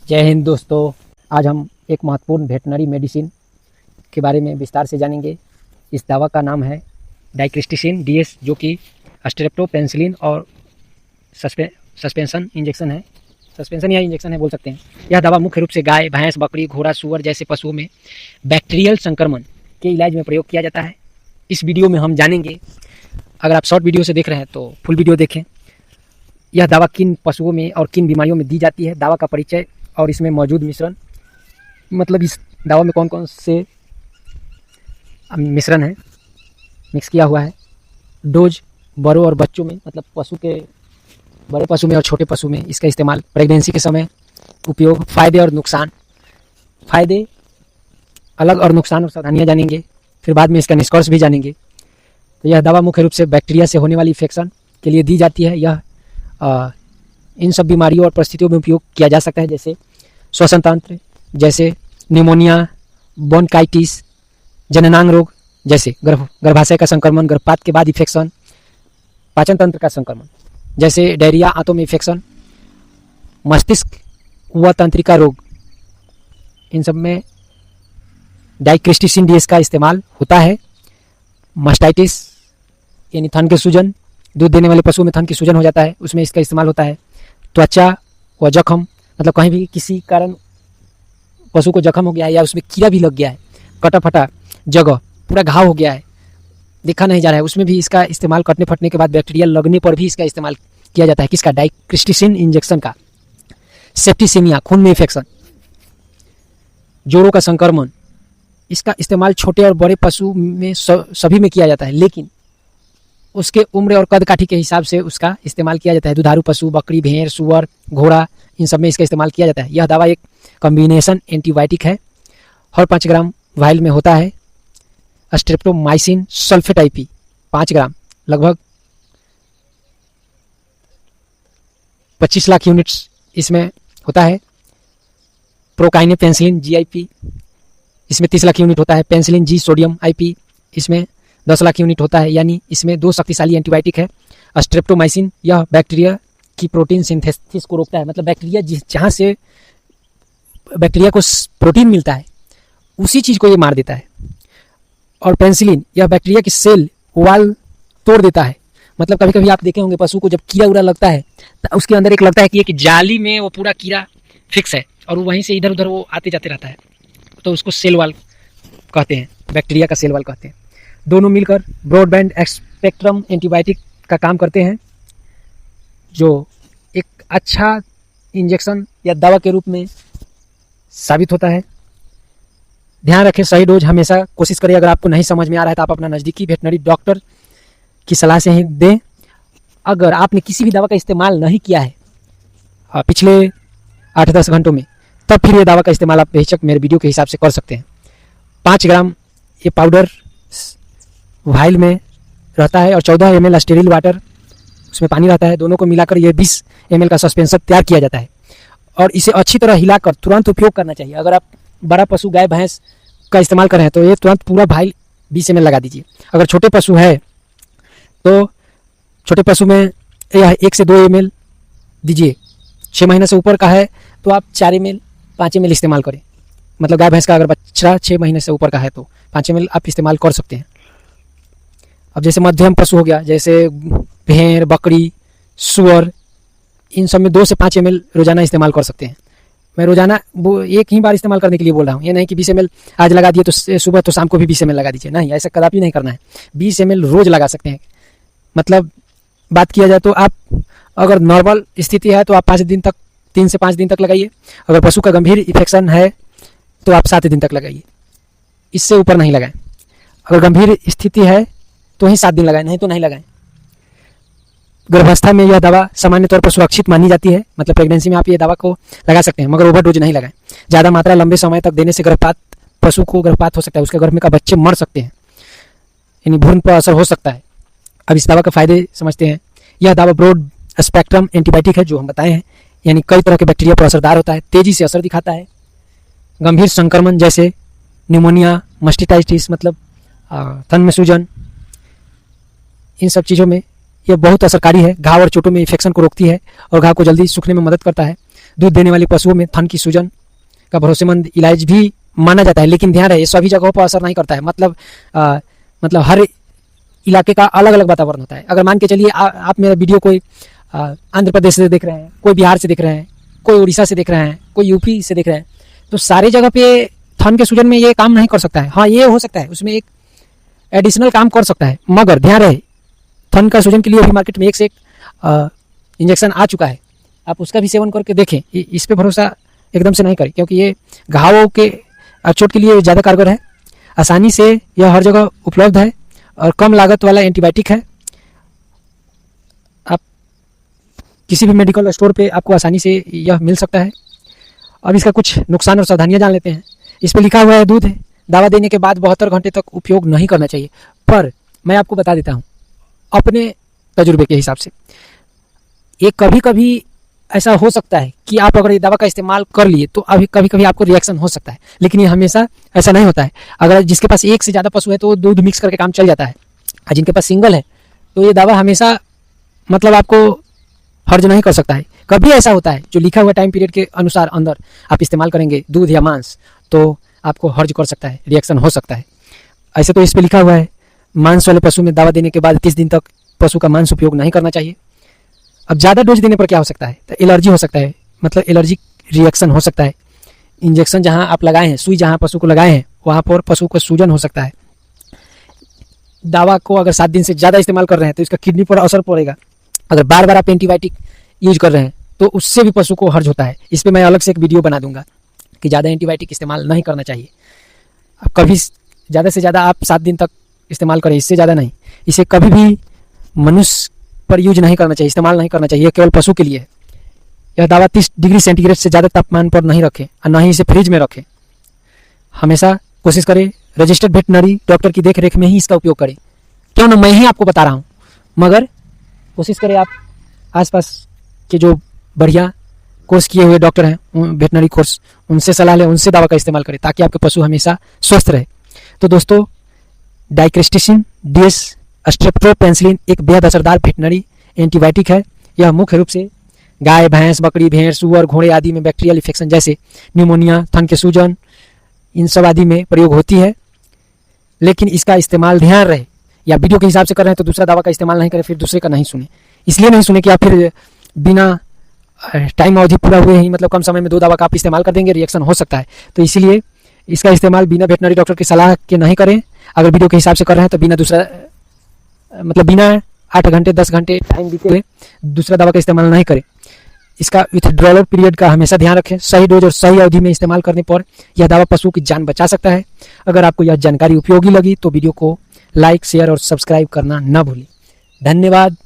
जय हिंद दोस्तों। आज हम एक महत्वपूर्ण वेटनरी मेडिसिन के बारे में विस्तार से जानेंगे। इस दवा का नाम है डाइक्रिस्टिसिन डीएस, जो कि स्ट्रेप्टोपेनिसिलिन और सस्पेंशन इंजेक्शन है। सस्पेंशन या इंजेक्शन है बोल सकते हैं। यह दवा मुख्य रूप से गाय, भैंस, बकरी, घोड़ा, सूअर जैसे पशुओं में बैक्टीरियल संक्रमण के इलाज में प्रयोग किया जाता है। इस वीडियो में हम जानेंगे, अगर आप शॉर्ट वीडियो से देख रहे हैं तो फुल वीडियो देखें। यह दवा किन पशुओं में और किन बीमारियों में दी जाती है, दवा का परिचय और इसमें मौजूद मिश्रण, मतलब इस दवा में कौन कौन से मिश्रण है मिक्स किया हुआ है, डोज बड़ों और बच्चों में, मतलब पशु के बड़े पशु में और छोटे पशु में इसका इस्तेमाल, प्रेगनेंसी के समय उपयोग, फ़ायदे और नुकसान, फ़ायदे अलग और नुकसान और सावधानियाँ जानेंगे। फिर बाद में इसका निष्कर्ष भी जानेंगे। तो यह दवा मुख्य रूप से बैक्टीरिया से होने वाली इन्फेक्शन के लिए दी जाती है। यह इन सब बीमारियों और परिस्थितियों में उपयोग किया जा सकता है, जैसे श्वसन तंत्र, जैसे निमोनिया, ब्रोंकाइटिस, जननांग रोग जैसे गर्भाशय का संक्रमण, गर्भपात के बाद इन्फेक्शन, पाचन तंत्र का संक्रमण जैसे डायरिया, आंतों में इन्फेक्शन, मस्तिष्क व तंत्रिका रोग, इन सब में डाइक्रिस्टिसिन डीएस का इस्तेमाल होता है। मास्टाइटिस यानी थन के सूजन, दूध देने वाले पशुओं में थन की सूजन हो जाता है, उसमें इसका इस्तेमाल होता है। त्वचा व जख्म, मतलब कहीं भी किसी कारण पशु को जख्म हो गया है या उसमें कीड़ा भी लग गया है, कटा फटा जगह पूरा घाव हो गया है, देखा नहीं जा रहा है, उसमें भी इसका इस्तेमाल कटने फटने के बाद बैक्टीरिया लगने पर भी इसका इस्तेमाल किया जाता है। किसका? डाइक्रिस्टिसिन इंजेक्शन का। सेप्टिसीमिया, खून में इन्फेक्शन, जोड़ों का संक्रमण, इसका इस्तेमाल छोटे और बड़े पशु में सभी में किया जाता है, लेकिन उसके उम्र और कद काठी के हिसाब से उसका इस्तेमाल किया जाता है। दुधारू पशु, बकरी, भेड़, सूअर, घोड़ा, इन सब में इसका इस्तेमाल किया जाता है। यह दवा एक कॉम्बिनेशन एंटीबायोटिक है। हर 5 ग्राम वाइल में होता है। स्ट्रेप्टोमाइसिन सल्फेट आईपी 5 ग्राम, लगभग 25 लाख यूनिट्स इसमें होता है। प्रोकाइने पेंसिलिन जीआईपी, इसमें 30 लाख यूनिट होता है। पेंसिलिन जी सोडियम आईपी, इसमें 10 लाख यूनिट होता है। यानी इसमें 2 शक्तिशाली एंटीबायोटिक है। स्ट्रेप्टोमाइसिन यह बैक्टीरिया की प्रोटीन सिंथेसिस को रोकता है, मतलब बैक्टीरिया जहाँ से बैक्टीरिया को प्रोटीन मिलता है उसी चीज़ को ये मार देता है। और पेंसिलिन यह बैक्टीरिया की सेल वॉल तोड़ देता है। मतलब कभी कभी आप देखे होंगे पशु को जब कीड़ा उड़ा लगता है तो उसके अंदर एक लगता है कि एक जाली में वो पूरा कीड़ा फिक्स है और वहीं से इधर उधर वो आते जाते रहता है, तो उसको सेल वॉल कहते हैं, बैक्टीरिया का सेल वॉल कहते हैं। दोनों मिलकर ब्रॉडबैंड स्पेक्ट्रम एंटीबायोटिक का काम करते हैं, जो एक अच्छा इंजेक्शन या दवा के रूप में साबित होता है। ध्यान रखें, सही डोज हमेशा कोशिश करें। अगर आपको नहीं समझ में आ रहा है तो आप अपना नज़दीकी वेटनरी डॉक्टर की सलाह से ही दें। अगर आपने किसी भी दवा का इस्तेमाल नहीं किया है पिछले 8-10 घंटों में, तब फिर ये दवा का इस्तेमाल आप बेशक मेरे वीडियो के हिसाब से कर सकते हैं। 5 ग्राम ये पाउडर वाइल में रहता है और 14 ml स्टेरिल वाटर, उसमें पानी रहता है। दोनों को मिलाकर ये 20 ml का सस्पेंशन तैयार किया जाता है और इसे अच्छी तरह हिलाकर तुरंत उपयोग करना चाहिए। अगर आप बड़ा पशु गाय भैंस का इस्तेमाल कर रहे हैं तो ये तुरंत पूरा वाइल 20 ml लगा दीजिए। अगर छोटे पशु है तो छोटे पशु में यह 1 से 2 ml दीजिए। 6 महीने से ऊपर का है तो आप 4 ml 5 ml इस्तेमाल करें। मतलब गाय भैंस का अगर बच्चा 6 महीने से ऊपर का है तो 5 ml आप इस्तेमाल कर सकते हैं। अब जैसे मध्यम पशु हो गया, जैसे भेड़, बकरी, सूअर, इन सब में 2 से 5 ml रोजाना इस्तेमाल कर सकते हैं। मैं रोजाना वो एक ही बार इस्तेमाल करने के लिए बोल रहा हूँ, ये नहीं कि 20 ml आज लगा दिए तो सुबह तो शाम को भी 20 ml लगा दीजिए, नहीं, ऐसा कदापि नहीं करना है। 20 ml रोज लगा सकते हैं। मतलब बात किया जाए तो आप अगर नॉर्मल स्थिति है तो आप 5 दिन तक, 3 से 5 दिन तक लगाइए। अगर पशु का गंभीर इन्फेक्शन है तो आप 7 दिन तक लगाइए, इससे ऊपर नहीं लगाएं। अगर गंभीर स्थिति है तो ही 7 दिन लगाएं, नहीं तो नहीं लगाएं। गर्भावस्था में यह दवा सामान्य तौर पर सुरक्षित मानी जाती है, मतलब प्रेगनेंसी में आप ये दवा को लगा सकते हैं, मगर ओवरडोज नहीं लगाएं। ज़्यादा मात्रा लंबे समय तक देने से गर्भपात, पशु को गर्भपात हो सकता है, उसके गर्भ में का बच्चे मर सकते हैं, यानी भ्रूण पर असर हो सकता है। अब इस दवा के फायदे समझते हैं। यह दवा ब्रॉड स्पेक्ट्रम एंटीबायोटिक है, जो हम बताए हैं, यानी कई तरह के बैक्टीरिया पर असरदार होता है, तेजी से असर दिखाता है। गंभीर संक्रमण जैसे निमोनिया, मास्टाइटिस, मतलब थन में सूजन, इन सब चीज़ों में यह बहुत असरकारी है। घाव और चोटों में इन्फेक्शन को रोकती है और घाव को जल्दी सूखने में मदद करता है। दूध देने वाले पशुओं में थन की सूजन का भरोसेमंद इलाज भी माना जाता है। लेकिन ध्यान रहे, सभी जगहों पर असर नहीं करता है। मतलब हर इलाके का अलग अलग वातावरण होता है। अगर मान के चलिए आप मेरा वीडियो कोई आंध्र प्रदेश से देख रहे हैं, कोई बिहार से देख रहे हैं, कोई उड़ीसा से देख रहे हैं, कोई यूपी से देख रहे हैं, तो सारी जगह पे थन के सूजन में ये काम नहीं कर सकता है। हाँ, ये हो सकता है, उसमें एक एडिशनल काम कर सकता है, मगर ध्यान रहे थन का सूजन के लिए अभी मार्केट में एक से एक इंजेक्शन आ चुका है। आप उसका भी सेवन करके देखें, इस पे भरोसा एकदम से नहीं करें, क्योंकि ये घावों के चोट के लिए ज़्यादा कारगर है। आसानी से यह हर जगह उपलब्ध है और कम लागत वाला एंटीबायोटिक है। आप किसी भी मेडिकल स्टोर पे आपको आसानी से यह मिल सकता है। अब इसका कुछ नुकसान और सावधानियां जान लेते हैं। इस पे लिखा हुआ है दूध है, दवा देने के बाद 72 घंटे तक उपयोग नहीं करना चाहिए। पर मैं आपको बता देता हूँ अपने तजुर्बे के हिसाब से, ये कभी कभी ऐसा हो सकता है कि आप अगर ये दवा का इस्तेमाल कर लिए तो अभी कभी कभी आपको रिएक्शन हो सकता है, लेकिन ये हमेशा ऐसा नहीं होता है। अगर जिसके पास एक से ज़्यादा पशु है तो दूध मिक्स करके काम चल जाता है, और जिनके पास सिंगल है तो ये दवा हमेशा मतलब आपको हर्ज नहीं कर सकता है। कभी ऐसा होता है जो लिखा हुआ टाइम पीरियड के अनुसार अंदर आप इस्तेमाल करेंगे दूध या मांस, तो आपको हर्ज कर सकता है, रिएक्शन हो सकता है। ऐसे तो इस पर लिखा हुआ है मांस वाले पशु में दवा देने के बाद 30 दिन तक पशु का मांस उपयोग नहीं करना चाहिए। अब ज़्यादा डोज देने पर क्या हो सकता है, तो एलर्जी हो सकता है, मतलब एलर्जिक रिएक्शन हो सकता है। इंजेक्शन जहां आप लगाए हैं, सुई जहां पशु को लगाए हैं, वहां पर पशु को सूजन हो सकता है। दवा को अगर 7 दिन से ज़्यादा इस्तेमाल कर रहे हैं तो इसका किडनी पर असर पड़ेगा। अगर बार बार आप एंटीबायोटिक यूज कर रहे हैं तो उससे भी पशु को हर्ज होता है। इस पर मैं अलग से एक वीडियो बना दूंगा कि ज़्यादा एंटीबायोटिक इस्तेमाल नहीं करना चाहिए। कभी ज़्यादा से ज़्यादा आप 7 दिन तक इस्तेमाल करें, इससे ज़्यादा नहीं। इसे कभी भी मनुष्य पर यूज नहीं करना चाहिए, इस्तेमाल नहीं करना चाहिए, केवल पशु के लिए है। यह दवा 30 डिग्री सेंटीग्रेड से ज़्यादा तापमान पर नहीं रखें और न ही इसे फ्रिज में रखें। हमेशा कोशिश करें रजिस्टर्ड वेटनरी डॉक्टर की देख रेख में ही इसका उपयोग करें। क्यों ना मैं ही आपको बता रहा हूँ, मगर कोशिश करें आप आसपास के जो बढ़िया कोर्स किए हुए डॉक्टर हैं, वेटनरी कोर्स, उनसे सलाह लें, उनसे दवा का इस्तेमाल करें ताकि आपके पशु हमेशा स्वस्थ रहे। तो दोस्तों, डाइक्रेस्टिसिन DS स्ट्रेप्टोपेनिसिलिन एक बेहद असरदार वेटनरी एंटीबायोटिक है। यह मुख्य रूप से गाय, भैंस, बकरी, भेड़, सुअर, घोड़े आदि में बैक्टीरियल इन्फेक्शन जैसे न्यूमोनिया, थन के सूजन, इन सब आदि में प्रयोग होती है। लेकिन इसका इस्तेमाल ध्यान रहे, या वीडियो के हिसाब से कर रहे हैं तो दूसरा दवा का इस्तेमाल नहीं करें, फिर दूसरे का नहीं सुने। इसलिए नहीं सुने कि आप फिर बिना टाइम अवधि पूरा हुए ही, मतलब कम समय में 2 दवा का आप इस्तेमाल कर देंगे, रिएक्शन हो सकता है। तो इसीलिए इसका इस्तेमाल बिना वेटनरी डॉक्टर की सलाह के नहीं करें। अगर वीडियो के हिसाब से कर रहे हैं तो बिना 8 घंटे 10 घंटे टाइम बीते हुए दूसरा दवा का इस्तेमाल नहीं करें। इसका विथड्रॉल पीरियड का हमेशा ध्यान रखें। सही डोज और सही अवधि में इस्तेमाल करने पर यह दवा पशु की जान बचा सकता है। अगर आपको यह जानकारी उपयोगी लगी तो वीडियो को लाइक, शेयर और सब्सक्राइब करना न भूलें। धन्यवाद।